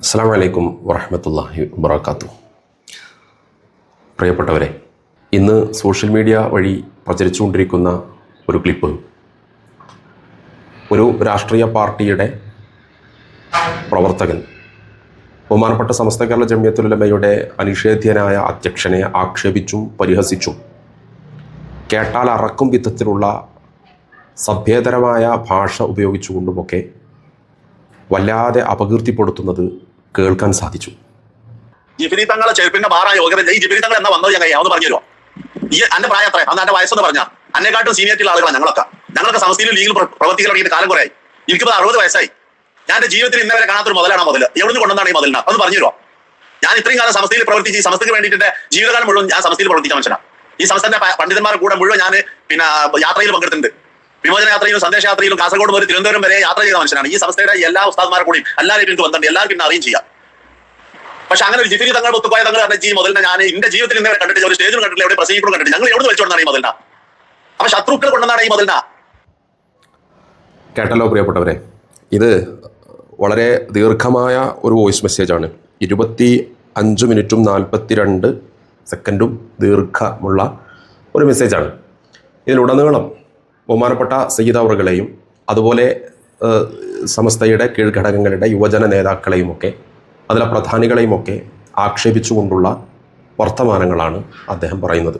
അസ്സലാമു അലൈക്കും വറഹ്മത്തുള്ളാഹി വബറകാതുഹു. പ്രിയപ്പെട്ടവരെ, ഇന്ന് സോഷ്യൽ മീഡിയ വഴി പ്രചരിച്ചുകൊണ്ടിരിക്കുന്ന ഒരു ക്ലിപ്പ് ഒരു രാഷ്ട്രീയ പാർട്ടിയുടെ പ്രവർത്തകൻ ബഹുമാനപ്പെട്ട സമസ്ത കേരള ജംഇയ്യത്തുൽ ഉലമയുടെ അനിഷേധ്യനായ അധ്യക്ഷനെ ആക്ഷേപിച്ചും പരിഹസിച്ചും കേട്ടാൽ അറക്കും വിധത്തിലുള്ള സഭ്യേതരമായ ഭാഷ ഉപയോഗിച്ചുകൊണ്ടുമൊക്കെ വല്ലാതെ അപകീർത്തിപ്പെടുത്തുന്നത് കേൾക്കാൻ സാധിച്ചു. ജിഫിരി തങ്ങളെ ചെരുപ്പിന്റെ മാറായ യോഗ്യത ഈ ജിഫിരി തങ്ങൾ എന്നാ വന്നത് ഞാൻ പറഞ്ഞു തരുമോ? ഈ എന്റെ പ്രായം എത്ര, അന്ന് എന്റെ വയസ്സെന്ന് പറഞ്ഞാൽ എന്നെക്കാട്ടും സീനിയറിറ്റി ആളുകളാണ് ഞങ്ങളൊക്കെ സമസ്തയിലും ലീഗിൽ പ്രവർത്തിക്കാൻ തുടങ്ങിയിട്ട് കാലം കുറയായി. എനിക്കിപ്പോൾ 60 വയസ്സായി. ഞാൻ എന്റെ ജീവിതത്തിൽ ഇന്നവരെ കാണാത്തൊരു മുതലാണ് മുതൽ. എവിടുന്ന് കൊണ്ടുവന്നാണ് ഈ മുതലിന് അതൊന്ന് പറഞ്ഞു തരുമോ? ഞാൻ ഇത്രയും കാലം സമസ്തയിൽ പ്രവർത്തിച്ച് ഈ സമസ്തയ്ക്ക് വേണ്ടിയിട്ട് ജീവിതകാലം മുഴുവൻ ഞാൻ സമസ്തയിൽ പ്രവർത്തിച്ച മനുഷ്യനാണ്. ഈ സംസ്ഥാന പണ്ഡിതന്മാരുടെ കൂടെ മുഴുവൻ ഞാൻ യാത്രയിൽ പങ്കെടുത്തിട്ടുണ്ട്. വിമോചന യാത്രയിലും സന്ദേശയാത്രയിലും കാസർഗോഡ് മുതൽ തിരുവനന്തപുരം വരെ യാത്ര ചെയ്ത മനുഷ്യനാണ്. ഈ സംസ്ഥയുടെ എല്ലാ ഉസ്താദ്മാരെ കൂടിയും എല്ലാവരും എനിക്ക് ബന്ധമുണ്ട്, എല്ലാവർക്കും എന്നെ അറിയും ചെയ്യാം. പക്ഷെ അങ്ങനെ ഒരു ജിഫിരി തങ്ങൾ ഒത്തുപോയ തങ്ങൾ പറഞ്ഞ ഈ മുതലിനെ ഞാൻ എന്റെ ജീവിതത്തിൽ ഇന്നവരെ കണ്ടിട്ട് ഒരു സ്റ്റേജിലും കണ്ടിട്ടില്ല, എവിടെ പ്രസംഗിക്കും കണ്ടിട്ട്. ഞങ്ങൾ എവിടെ വെച്ചുകൊണ്ടാണ് ഈ മുതലിന? അപ്പൊ ശത്രുക്കൾ കൊണ്ടുവന്നാണ് ഈ മുതലിന. കേട്ടല്ലോ പ്രിയപ്പെട്ടവരെ, ഇത് വളരെ ദീർഘമായ ഒരു വോയിസ് മെസ്സേജാണ്. 25 മിനിറ്റും 42 സെക്കൻഡും ദീർഘമുള്ള ഒരു മെസ്സേജാണ്. ഇതിലുടനീളം ബഹുമാനപ്പെട്ട സയ്യിദ് അവറുകളെയും അതുപോലെ സമസ്തയുടെ കീഴ്ഘടകങ്ങളുടെ യുവജന നേതാക്കളെയുമൊക്കെ അതിലെ പ്രധാനികളെയുമൊക്കെ ആക്ഷേപിച്ചുകൊണ്ടുള്ള വർത്തമാനങ്ങളാണ് അദ്ദേഹം പറയുന്നത്.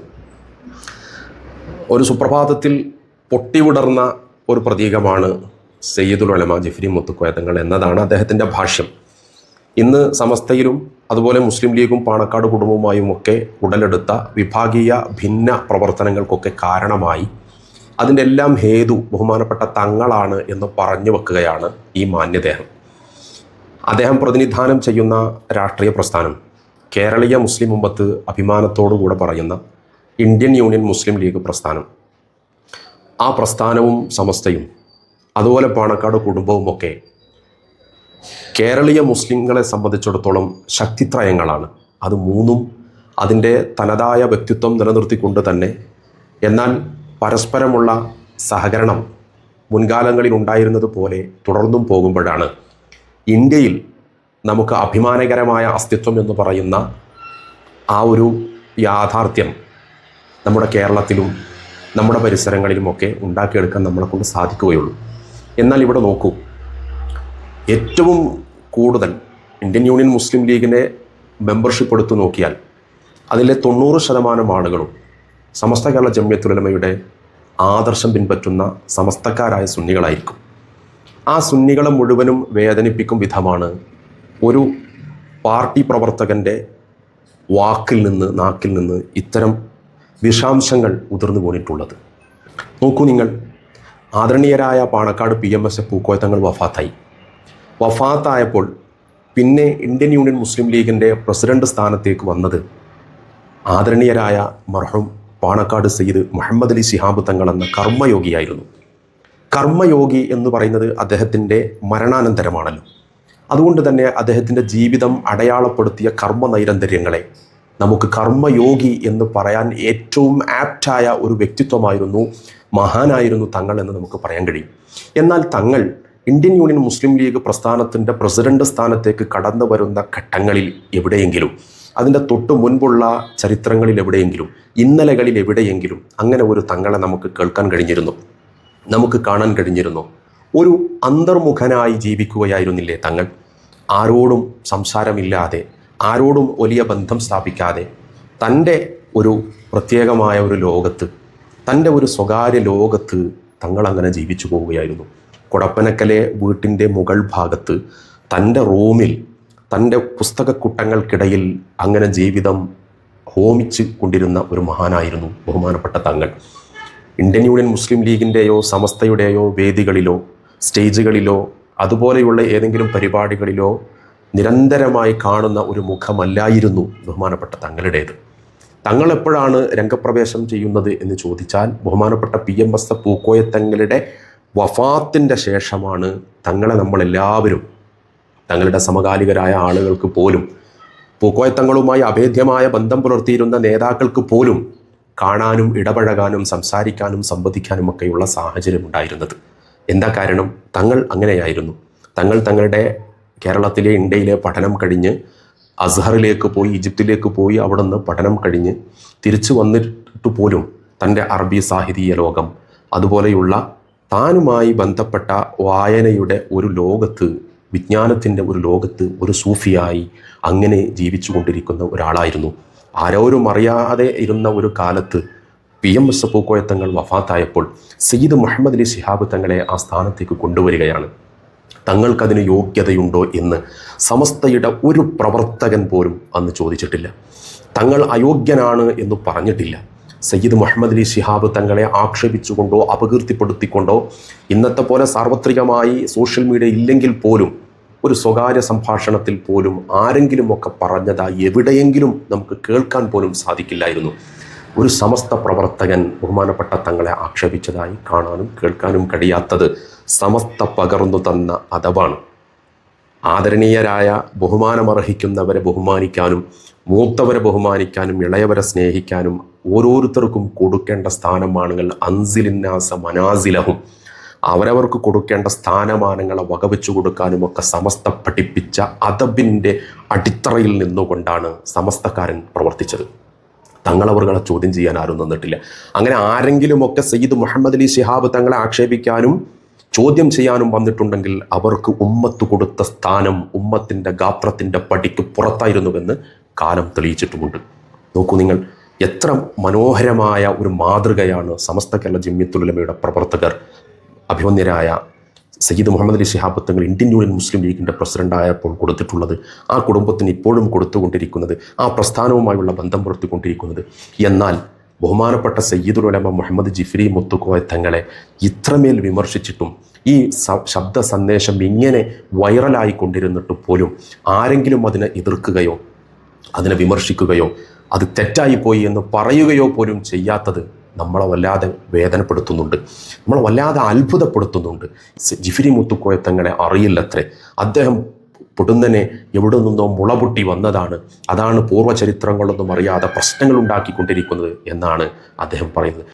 ഒരു സുപ്രഭാതത്തിൽ പൊട്ടിവിടർന്ന ഒരു പ്രതീകമാണ് സയ്യിദുൽ ഉലമ ജിഫ്രി മുത്തുക്കോയ തങ്ങൾ എന്നതാണ് അദ്ദേഹത്തിൻ്റെ ഭാഷ്യം. ഇന്ന് സമസ്തയിലും അതുപോലെ മുസ്ലിം ലീഗും പാണക്കാട് കുടുംബവുമായും ഒക്കെ ഉടലെടുത്ത വിഭാഗീയ ഭിന്ന പ്രവർത്തനങ്ങൾക്കൊക്കെ കാരണമായി അതിൻ്റെ എല്ലാം ഹേതു ബഹുമാനപ്പെട്ട തങ്ങളാണ് എന്ന് പറഞ്ഞു വെക്കുകയാണ് ഈ മാന്യദേഹം. അദ്ദേഹം പ്രതിനിധാനം ചെയ്യുന്ന രാഷ്ട്രീയ പ്രസ്ഥാനം കേരളീയ മുസ്ലിം ഉമ്മത്ത് അഭിമാനത്തോടുകൂടെ പറയുന്ന ഇന്ത്യൻ യൂണിയൻ മുസ്ലിം ലീഗ് പ്രസ്ഥാനം. ആ പ്രസ്ഥാനവും സമസ്തയും അതുപോലെ പാണക്കാട് കുടുംബവുമൊക്കെ കേരളീയ മുസ്ലിങ്ങളെ സംബന്ധിച്ചിടത്തോളം ശക്തിത്രയങ്ങളാണ്. അത് മൂന്നും അതിൻ്റെ തനതായ വ്യക്തിത്വം നിലനിർത്തിക്കൊണ്ട് തന്നെ എന്നാൽ പരസ്പരമുള്ള സഹകരണം മുൻകാലങ്ങളിൽ ഉണ്ടായിരുന്നത് പോലെ തുടർന്നും പോകുമ്പോഴാണ് ഇന്ത്യയിൽ നമുക്ക് അഭിമാനകരമായ അസ്തിത്വം എന്ന് പറയുന്ന ആ ഒരു യാഥാർത്ഥ്യം നമ്മുടെ കേരളത്തിലും നമ്മുടെ പരിസരങ്ങളിലുമൊക്കെ ഉണ്ടാക്കിയെടുക്കാൻ നമ്മളെക്കൊണ്ട് സാധിക്കുകയുള്ളൂ. എന്നാൽ ഇവിടെ നോക്കൂ, ഏറ്റവും കൂടുതൽ ഇന്ത്യൻ യൂണിയൻ മുസ്ലിം ലീഗിനെ മെമ്പർഷിപ്പ് എടുത്തു നോക്കിയാൽ അതിലെ 90% ആളുകളും സമസ്ത കേരള ജംഇയ്യത്തുൽ ഉലമയുടെ ആദർശം പിൻപറ്റുന്ന സമസ്തക്കാരായ സുന്നികളായിരിക്കും. ആ സുന്നികളെ മുഴുവനും വേദനിപ്പിക്കും വിധമാണ് ഒരു പാർട്ടി പ്രവർത്തകൻ്റെ നാക്കിൽ നിന്ന് ഇത്തരം വിഷാംശങ്ങൾ ഉതിർന്നു പോന്നിട്ടുള്ളത്. നോക്കൂ നിങ്ങൾ, ആദരണീയരായ പാണക്കാട് PMS പൂക്കോയ തങ്ങൾ വഫാത്തായപ്പോൾ പിന്നെ ഇന്ത്യൻ യൂണിയൻ മുസ്ലിം ലീഗിൻ്റെ പ്രസിഡന്റ് സ്ഥാനത്തേക്ക് വന്നത് ആദരണീയരായ മർഹൂം പാണക്കാട് സയ്യിദ് മുഹമ്മദ് അലി ശിഹാബ് തങ്ങൾ എന്ന കർമ്മയോഗിയായിരുന്നു. കർമ്മയോഗി എന്ന് പറയുന്നത് അദ്ദേഹത്തിൻ്റെ മരണാനന്തരമാണല്ലോ. അതുകൊണ്ട് തന്നെ അദ്ദേഹത്തിൻ്റെ ജീവിതം അടയാളപ്പെടുത്തിയ കർമ്മ നൈരന്തര്യങ്ങളെ നമുക്ക് കർമ്മയോഗി എന്ന് പറയാൻ ഏറ്റവും ആപ്റ്റായ ഒരു വ്യക്തിത്വമായിരുന്നു, മഹാനായിരുന്നു തങ്ങൾ എന്ന് നമുക്ക് പറയാൻ കഴിയും. എന്നാൽ തങ്ങൾ ഇന്ത്യൻ യൂണിയൻ മുസ്ലിം ലീഗ് പ്രസ്ഥാനത്തിൻ്റെ പ്രസിഡന്റ് സ്ഥാനത്തേക്ക് കടന്നു വരുന്ന ഘട്ടങ്ങളിൽ എവിടെയെങ്കിലും, അതിൻ്റെ തൊട്ട് മുൻപുള്ള ചരിത്രങ്ങളിൽ എവിടെയെങ്കിലും, ഇന്നലകളിൽ എവിടെയെങ്കിലും അങ്ങനെ ഒരു തങ്ങളെ നമുക്ക് കേൾക്കാൻ കഴിഞ്ഞിരുന്നു, നമുക്ക് കാണാൻ കഴിഞ്ഞിരുന്നു? ഒരു അന്തർമുഖനായി ജീവിക്കുകയായിരുന്നില്ലേ തങ്ങൾ? ആരോടും സംസാരമില്ലാതെ, ആരോടും വലിയ ബന്ധം സ്ഥാപിക്കാതെ തൻ്റെ ഒരു പ്രത്യേകമായ ഒരു ലോകത്ത്, തൻ്റെ ഒരു സ്വകാര്യ ലോകത്ത് തങ്ങൾ അങ്ങനെ ജീവിച്ചു പോവുകയായിരുന്നു. കൊടപ്പനക്കലെ വീട്ടിൻ്റെ മുകൾ ഭാഗത്ത് തൻ്റെ റൂമിൽ തൻ്റെ പുസ്തകക്കുട്ടങ്ങൾക്കിടയിൽ അങ്ങനെ ജീവിതം ഹോമിച്ച് കൊണ്ടിരുന്ന ഒരു മഹാനായിരുന്നു ബഹുമാനപ്പെട്ട തങ്ങൾ. ഇന്ത്യൻ യൂണിയൻ മുസ്ലിം ലീഗിൻ്റെയോ സമസ്തയുടെയോ വേദികളിലോ സ്റ്റേജുകളിലോ അതുപോലെയുള്ള ഏതെങ്കിലും പരിപാടികളിലോ നിരന്തരമായി കാണുന്ന ഒരു മുഖമല്ലായിരുന്നു ബഹുമാനപ്പെട്ട തങ്ങളുടേത്. തങ്ങൾ എപ്പോഴാണ് രംഗപ്രവേശം ചെയ്യുന്നത് എന്ന് ചോദിച്ചാൽ ബഹുമാനപ്പെട്ട PMS പൂക്കോയ തങ്ങളുടെ വഫാത്തിൻ്റെ ശേഷമാണ് തങ്ങളെ നമ്മളെല്ലാവരും, തങ്ങളുടെ സമകാലികരായ ആളുകൾക്ക് പോലും, പൂക്കോയ തങ്ങളുമായി അഭേദ്യമായ ബന്ധം പുലർത്തിയിരുന്ന നേതാക്കൾക്ക് പോലും കാണാനും ഇടപഴകാനും സംസാരിക്കാനും സംവദിക്കാനും ഒക്കെയുള്ള സാഹചര്യം ഉണ്ടായിരുന്നത്. എന്താ കാരണം? തങ്ങൾ അങ്ങനെയായിരുന്നു. തങ്ങൾ തങ്ങളുടെ കേരളത്തിലെ ഇന്ത്യയിലെ പഠനം കഴിഞ്ഞ് അസ്ഹറിലേക്ക് പോയി, ഈജിപ്തിലേക്ക് പോയി, അവിടെ നിന്ന് പഠനം കഴിഞ്ഞ് തിരിച്ചു വന്നിട്ട് പോലും തൻ്റെ അറബി സാഹിതീയ ലോകം, അതുപോലെയുള്ള താനുമായി ബന്ധപ്പെട്ട വായനയുടെ ഒരു ലോകത്ത്, വിജ്ഞാനത്തിൻ്റെ ഒരു ലോകത്ത് ഒരു സൂഫിയായി അങ്ങനെ ജീവിച്ചു കൊണ്ടിരിക്കുന്ന ഒരാളായിരുന്നു. ആരോരും അറിയാതെ ഇരുന്ന ഒരു കാലത്ത് PM പൂക്കോയ തങ്ങൾ വഫാത്തായപ്പോൾ സയ്യിദ് മുഹമ്മദ് അലി ശിഹാബ് തങ്ങളെ ആ സ്ഥാനത്തേക്ക് കൊണ്ടുവരികയാണ്. തങ്ങൾക്കതിന് യോഗ്യതയുണ്ടോ എന്ന് സമസ്തയുടെ ഒരു പ്രവർത്തകൻ പോലും അന്ന് ചോദിച്ചിട്ടില്ല. തങ്ങൾ അയോഗ്യനാണ് എന്ന് പറഞ്ഞിട്ടില്ല. സയ്യിദ് മുഹമ്മദ് അലി ശിഹാബ് തങ്ങളെ ആക്ഷേപിച്ചുകൊണ്ടോ അപകീർത്തിപ്പെടുത്തിക്കൊണ്ടോ ഇന്നത്തെ പോലെ സാർവത്രികമായി സോഷ്യൽ മീഡിയ ഇല്ലെങ്കിൽ പോലും ഒരു സ്വകാര്യ സംഭാഷണത്തിൽ പോലും ആരെങ്കിലുമൊക്കെ പറഞ്ഞതായി എവിടെയെങ്കിലും നമുക്ക് കേൾക്കാൻ പോലും സാധിക്കില്ലായിരുന്നു. ഒരു സമസ്ത പ്രവർത്തകൻ ബഹുമാനപ്പെട്ട തങ്ങളെ ആക്ഷേപിച്ചതായി കാണാനും കേൾക്കാനും കഴിയാത്തത് സമസ്ത പകർന്നു തന്ന അദബാണ്. ആദരണീയരായ ബഹുമാനമർഹിക്കുന്നവരെ ബഹുമാനിക്കാനും മൂത്തവരെ ബഹുമാനിക്കാനും ഇളയവരെ സ്നേഹിക്കാനും ഓരോരുത്തർക്കും കൊടുക്കേണ്ട സ്ഥാനമാനങ്ങൾ അൻസിലിന്നാസ മനാസിലഹും, അവരവർക്ക് കൊടുക്കേണ്ട സ്ഥാനമാനങ്ങളെ വകവെച്ചു കൊടുക്കാനും ഒക്കെ സമസ്ത പഠിപ്പിച്ച അദബിൻ്റെ അടിത്തറയിൽ നിന്നുകൊണ്ടാണ് സമസ്തക്കാരൻ പ്രവർത്തിച്ചത്. തങ്ങളവറുകളെ ചോദ്യം ചെയ്യാൻ ആരും നിന്നിട്ടില്ല. അങ്ങനെ ആരെങ്കിലുമൊക്കെ സയ്യിദ് മുഹമ്മദ് അലി ശിഹാബ് തങ്ങളെ ആക്ഷേപിക്കാനും ചോദ്യം ചെയ്യാനും വന്നിട്ടുണ്ടെങ്കിൽ അവർക്ക് ഉമ്മത്ത് കൊടുത്ത സ്ഥാനം ഉമ്മത്തിൻ്റെ ഗാത്രത്തിൻ്റെ പടിക്ക് പുറത്തായിരുന്നുവെന്ന് കാലം തെളിയിച്ചിട്ടുമുണ്ട്. നോക്കൂ നിങ്ങൾ, എത്ര മനോഹരമായ ഒരു മാതൃകയാണ് സമസ്ത കേരള ജമിയത്തുൽ ഉലമയുടെ പ്രവർത്തകർ അഭിമന്യരായ സയ്യിദ് മുഹമ്മദ് അലി ശിഹാബ് തങ്ങൾ ഇന്ത്യൻ യൂണിയൻ മുസ്ലിം ലീഗിൻ്റെ പ്രസിഡൻ്റായപ്പോൾ കൊടുത്തിട്ടുള്ളത്, ആ കുടുംബത്തിന് ഇപ്പോഴും കൊടുത്തുകൊണ്ടിരിക്കുന്നത്, ആ പ്രസ്ഥാനവുമായുള്ള ബന്ധം പുലർത്തിക്കൊണ്ടിരിക്കുന്നത്. എന്നാൽ ബഹുമാനപ്പെട്ട സയ്യിദുൽ ഉലമ മുഹമ്മദ് ജിഫ്രി മുത്തുക്കോയ തങ്ങളെ ഇത്രമേൽ വിമർശിച്ചിട്ടും ഈ ശബ്ദ സന്ദേശം ഇങ്ങനെ വൈറലായിക്കൊണ്ടിരുന്നിട്ട് പോലും ആരെങ്കിലും അതിനെ എതിർക്കുകയോ അതിനെ വിമർശിക്കുകയോ അത് തെറ്റായിപ്പോയി എന്ന് പറയുകയോ പോലും ചെയ്യാത്തത് നമ്മളെ വല്ലാതെ വേദനപ്പെടുത്തുന്നുണ്ട്, നമ്മളെ വല്ലാതെ അത്ഭുതപ്പെടുത്തുന്നുണ്ട്. ജിഫ്രി മുത്തുക്കോയ തങ്ങളെ അറിയില്ലത്രേ. അദ്ദേഹം പൊടുന്നനെ എവിടെ നിന്നോ മുളപൊട്ടി വന്നതാണ്. അതാണ് പൂർവ്വചരിത്രങ്ങളൊന്നും അറിയാതെ പ്രശ്നങ്ങൾ ഉണ്ടാക്കിക്കൊണ്ടിരിക്കുന്നത് എന്നാണ് അദ്ദേഹം പറയുന്നത്.